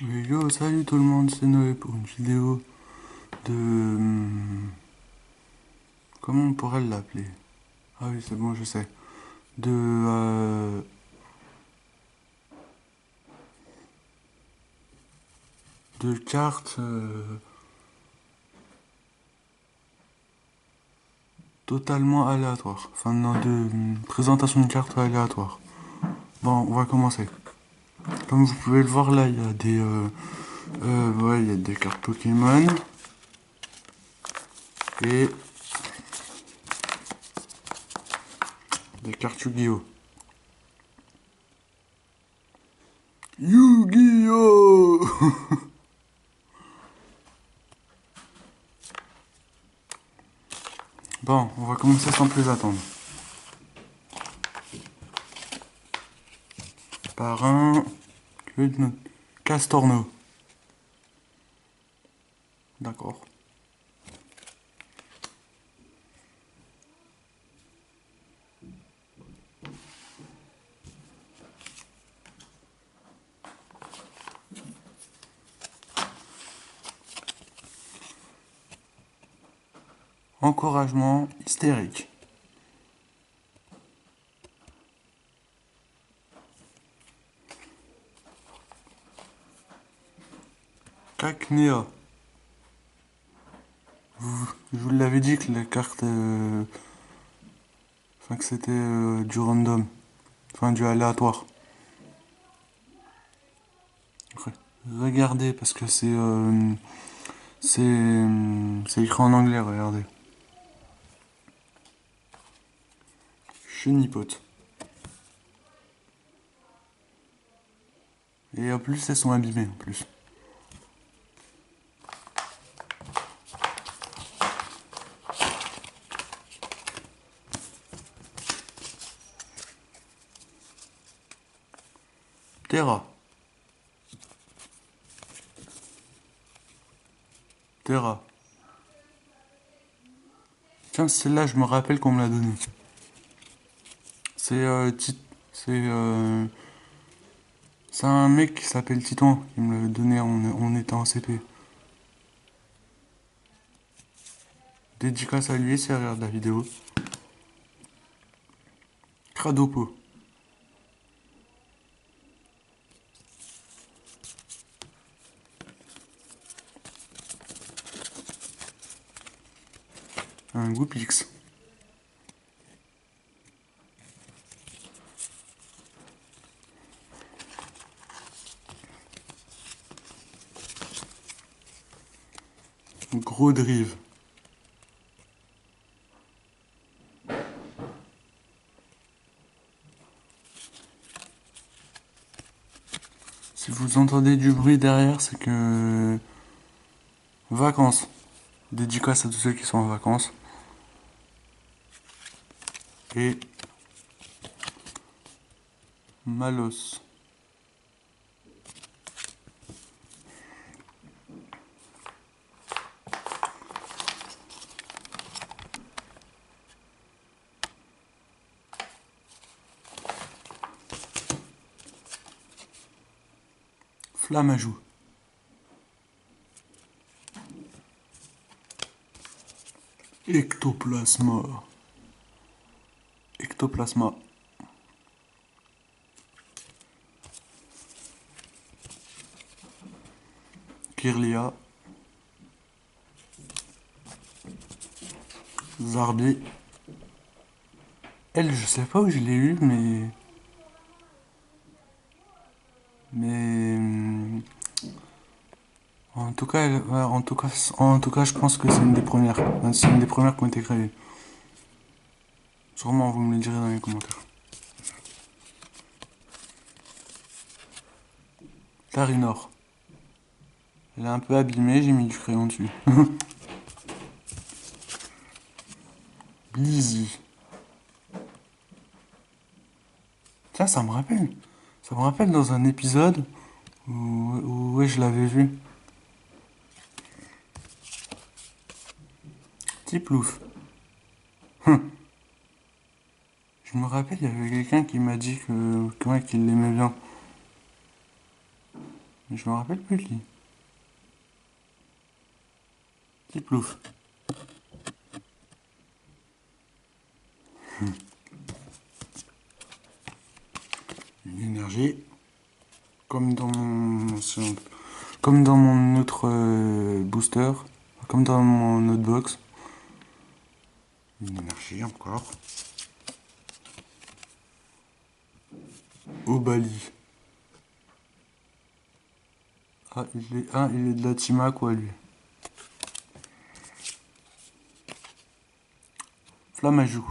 Yo, salut tout le monde, c'est Noé pour une vidéo de... comment on pourrait l'appeler? Ah oui, c'est bon, je sais. De cartes totalement aléatoires. Enfin, non, de présentation de cartes aléatoires. Bon, on va commencer. Comme vous pouvez le voir là, il y a des... ouais, il y a des cartes Pokémon. Et des cartes Yu-Gi-Oh! Yu-Gi-Oh! Bon, on va commencer sans plus attendre. Par un... Castorno. D'accord. Encouragement hystérique. Cacnea. Je vous l'avais dit que la carte. Enfin, que c'était du random. Enfin, du aléatoire. Regardez, parce que c'est écrit en anglais, regardez. Chenipote. Et en plus, elles sont abîmées en plus. Terra. Terra. Tiens, celle-là, je me rappelle qu'on me l'a donnée. C'est c'est un mec qui s'appelle Titan qui me l'a donné en étant en CP. Dédicace à lui si elle regarde la vidéo. Cradopo. Un Goupix. Gros drive. Si vous entendez du bruit derrière, c'est que... Vacances. Dédicace à tous ceux qui sont en vacances. Et... Malos. Flamajou. Ectoplasma. Ectoplasma. Kirlia. Zarbi. Elle, je sais pas où je l'ai eu, mais... Mais... En tout cas, ouais, en tout cas, je pense que c'est une des premières. C'est une des premières qui ont été créées. Sûrement, vous me le direz dans les commentaires. Larinor. Elle est un peu abîmée, j'ai mis du crayon dessus. Blizzy. Tiens, ça me rappelle. Ça me rappelle dans un épisode où ouais, je l'avais vu. Tiplouf. Je me rappelle, il y avait quelqu'un qui m'a dit ouais, qu'il l'aimait bien. Je me rappelle plus de lui. Petit plouf. Une énergie. Comme dans mon autre booster. Comme dans mon autre box. Une énergie encore. Au Bali. Ah, il est de la team quoi, lui. Flamajou.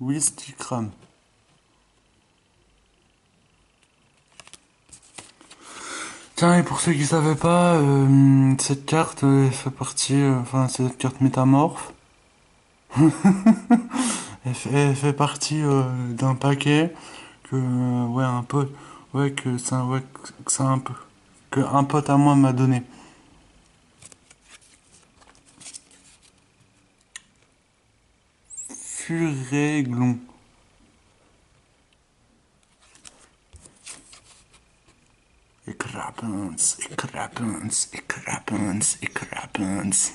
Wistikram. Tiens, et pour ceux qui savaient pas, cette carte fait partie, enfin cette carte métamorphe, elle fait partie d'un paquet que, ouais, un pote, que c'est un peu, que un pote à moi m'a donné. Furéglon. Écrapens, écrapens, écrapens, écrapens.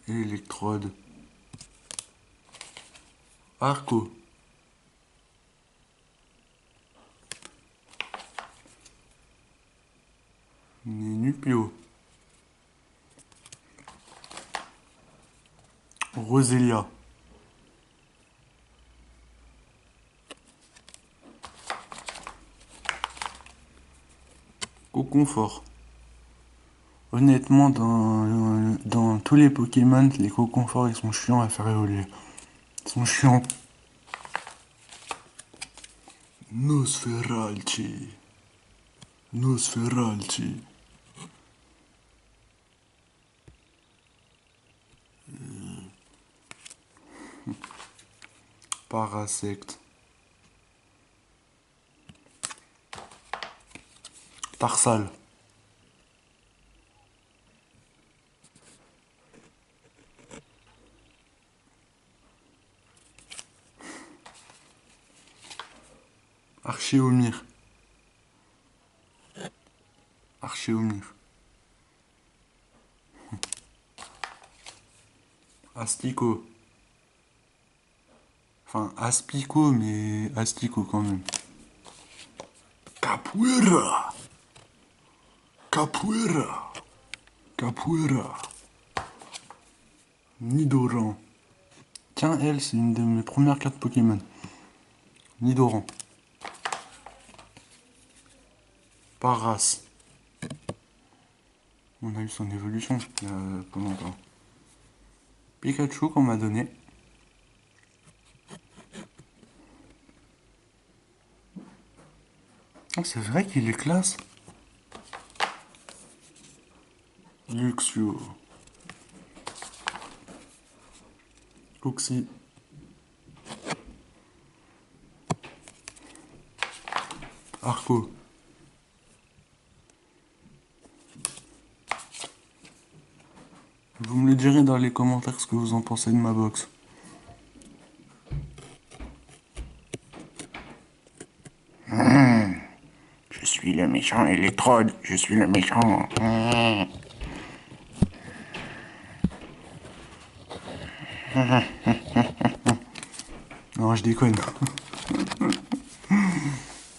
Électrode. Arco. Nupio. Roselia. Au confort. Honnêtement, dans tous les Pokémon, les co-conforts, ils sont chiants à faire évoluer. Ils sont chiants. Nosferalchi. Nosferalchi. Parasect. Tarsal. Archéomir. Archéomir. Astico. Enfin, Aspico, mais Astico quand même. Capoeira. Capoeira. Capoeira. Nidoran. Tiens, elle, c'est une de mes premières cartes Pokémon. Nidoran. Paras. On a eu son évolution il y a pas longtemps. Pikachu qu'on m'a donné. Oh, c'est vrai qu'il est classe. Luxio. Oxy. Arco. Vous me le direz dans les commentaires ce que vous en pensez de ma box. Je suis le méchant électrode. Je suis le méchant. Non, je déconne.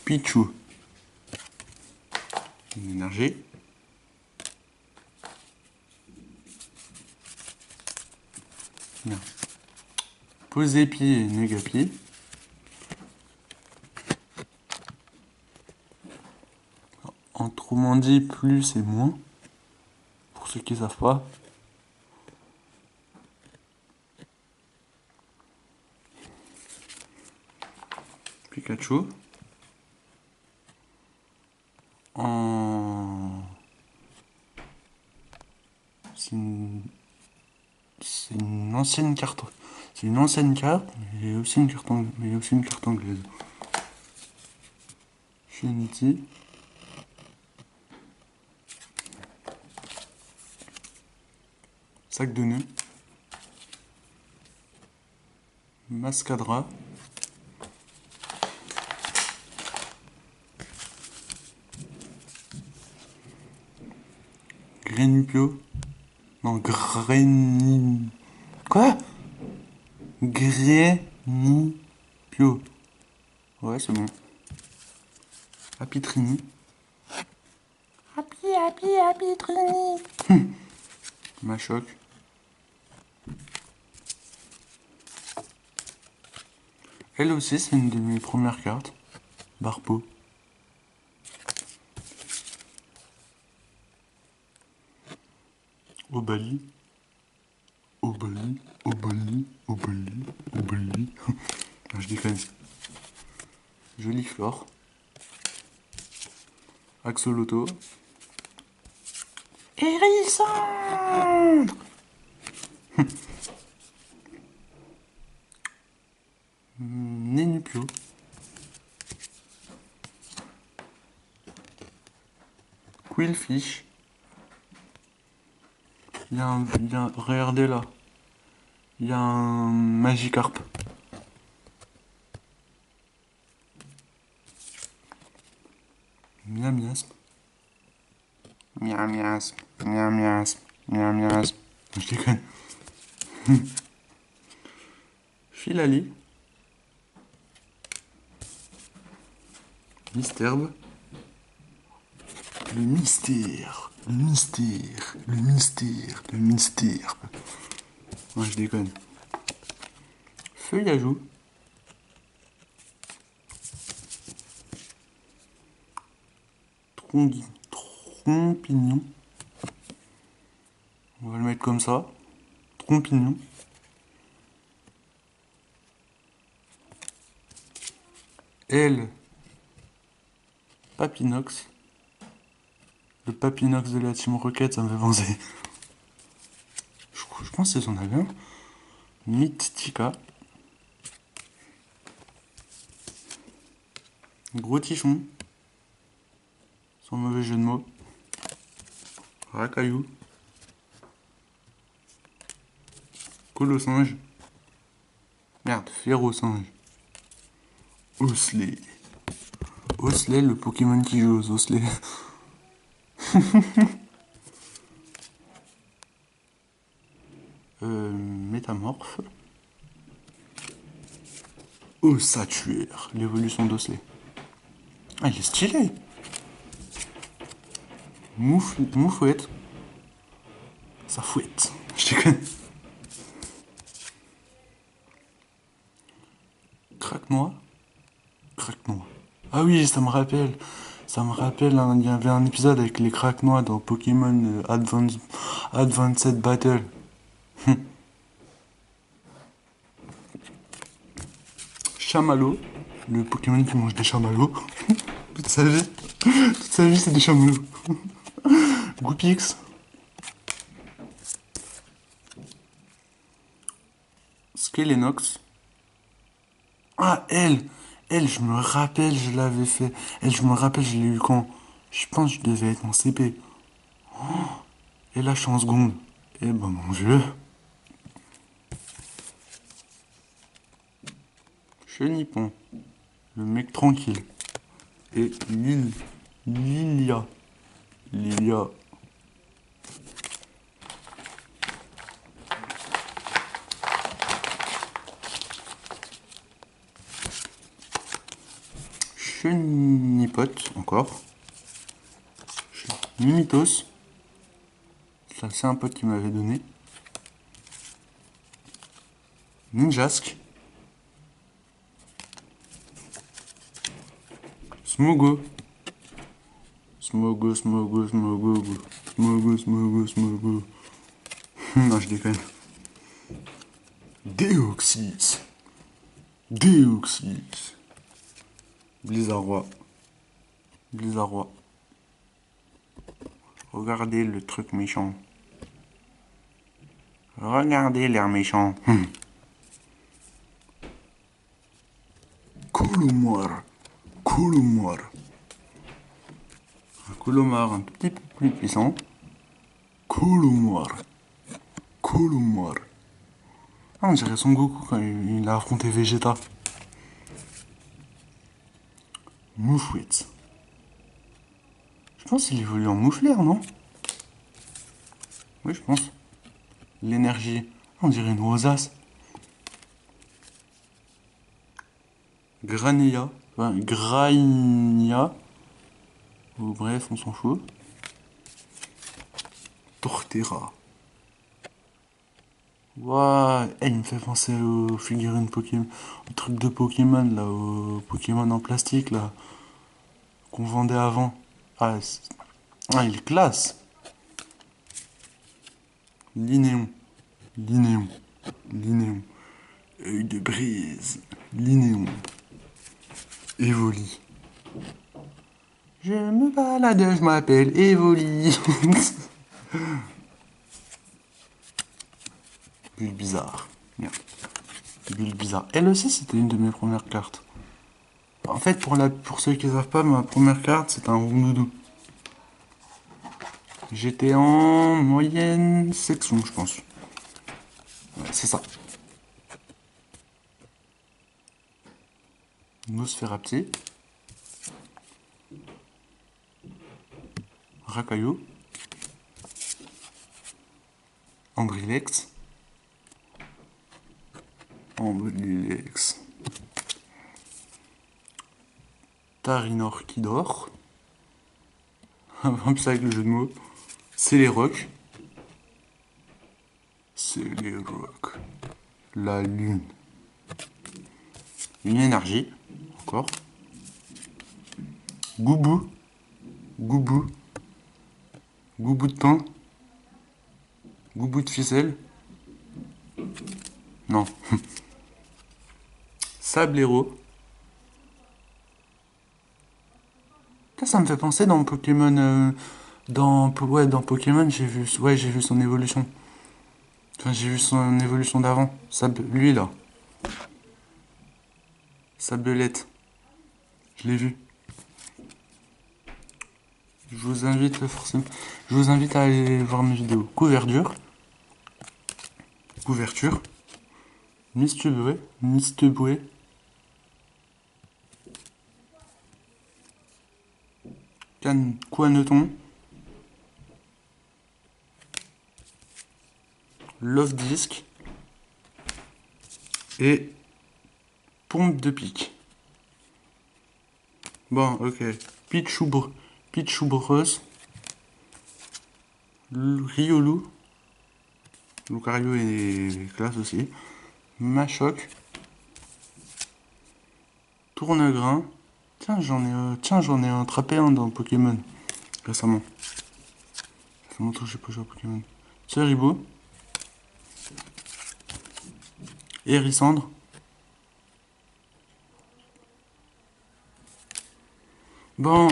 Pichu. Une énergie. Bien. Poser pied et négapier. Autrement dit, plus et moins. Pour ceux qui ne savent pas. Pikachu. En... C'est une ancienne carte. C'est une ancienne carte, mais il y a aussi une carte anglaise. Shinity. Sac de nœuds. Mascadra. Grenupio. Non, Greni... Quoi? Grenipio. Ouais, c'est bon. Apitrini. Apitrini. Machoc. Elle aussi, c'est une de mes premières cartes. Barpo. Obali. Obali. Obali. Obali. Obali. Non, je déconne. Jolie flore. Axoloto. Hérisson. Nénupio. Quillfish. Regardez là. Il y a un Magikarp. Miamiasme. Miamiasme. Miamiasme. Miamiasme. Je déconne. Filali. Misterbe. Le mystère. Le mystère. Le mystère. Le mystère. Ouais, je déconne. Feuillajou. Trompignon. On va le mettre comme ça. Trompignon. L. Papinox. Le Papinox de la Team Rocket, ça me fait penser. Je pense que c'est son avion. Mythica. Gros tichon. Sans mauvais jeu de mots. Racaillou. Colosinge. Merde, Ferrosinge. Osley. Osley, le Pokémon qui joue aux Osley. Métamorphe. Osatuaire, l'évolution d'Osley. Ah, il est stylé. Moufouette. Ça fouette. Je déconne. Craque-noix. Craque-noix. Ah oui, ça me rappelle. Ça me rappelle, hein, il y avait un épisode avec les craque-noix dans Pokémon Advanced Battle. Chamallow. Le Pokémon qui mange des chamallows. Toute sa vie. Toute sa vie, c'est des chamallows. Goupix. Skelenox. Ah, elle, je me rappelle, je l'avais fait. Elle, je me rappelle, je l'ai eu quand? Je pense que je devais être en CP. Et là, je suis en seconde. Eh ben, mon Dieu. Chenipon. Le mec tranquille. Et Lilia. Lilia. Chenipote, encore. Mimitos. Ça, c'est un pote qui m'avait donné. Ninjask. Smogo. Smogo. Non, je déconne. Deoxys. Blizzardroi. Regardez le truc méchant. Regardez l'air méchant. Colomar. Un Colomar un tout petit peu plus puissant. Colomar. Ah, on dirait Son Goku quand il a affronté Vegeta. Moufouette. Je pense qu'il évolue en moufleur, non? Oui, je pense. L'énergie. On dirait une rosace. Granilla. Enfin, Grainia. Ou bref, on s'en fout. Torterra. Waouh, il me fait penser aux figurines Pokémon, au truc de Pokémon là, aux Pokémon en plastique là, qu'on vendait avant. Ah, il est classe. Linéon, Linéon, Linéon. Œil de brise, Linéon. Evoli. Je me balade, je m'appelle Evoli. Bulle bizarre. Merde. Bulle bizarre. Elle aussi, c'était une de mes premières cartes. En fait, pour ceux qui ne savent pas, ma première carte, c'est un Rondoudou. J'étais en moyenne section, je pense. Ouais, c'est ça. Nosferapti. Racaillou. Andrilex. Andrilex. Tarinor qui dort. Un peu ça avec le jeu de mots. C'est les rocs. C'est les rocs. La lune. Une énergie. Encore. Goubou. Goubou. Goubou de pain. Goubou de ficelle. Non. Sablero. Ça me fait penser dans Pokémon. Dans Pokémon, j'ai vu son évolution. Enfin, j'ai vu son évolution d'avant. Lui là. Sablelette. Je l'ai vu. Je vous invite forcément. Je vous invite à aller voir mes vidéos. Couverture. Couverture. Misteboué. Misteboué. Coineton. Love Disc. Et pompe de pique. Bon, ok. Pichoubreuse. Riolou. Lucario est classe aussi. Machoc. Tournegrain. Tiens, j'en ai attrapé un dans Pokémon récemment. Ça fait longtemps que j'ai pas joué à Pokémon. Ceribou. Hérissandre. Bon,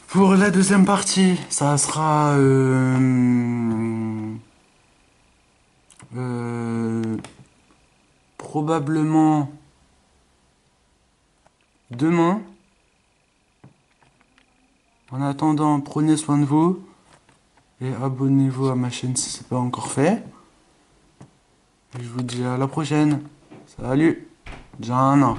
pour la deuxième partie, ça sera probablement demain. En attendant, prenez soin de vous et abonnez-vous à ma chaîne si ce n'est pas encore fait. Et je vous dis à la prochaine. Salut, Jana.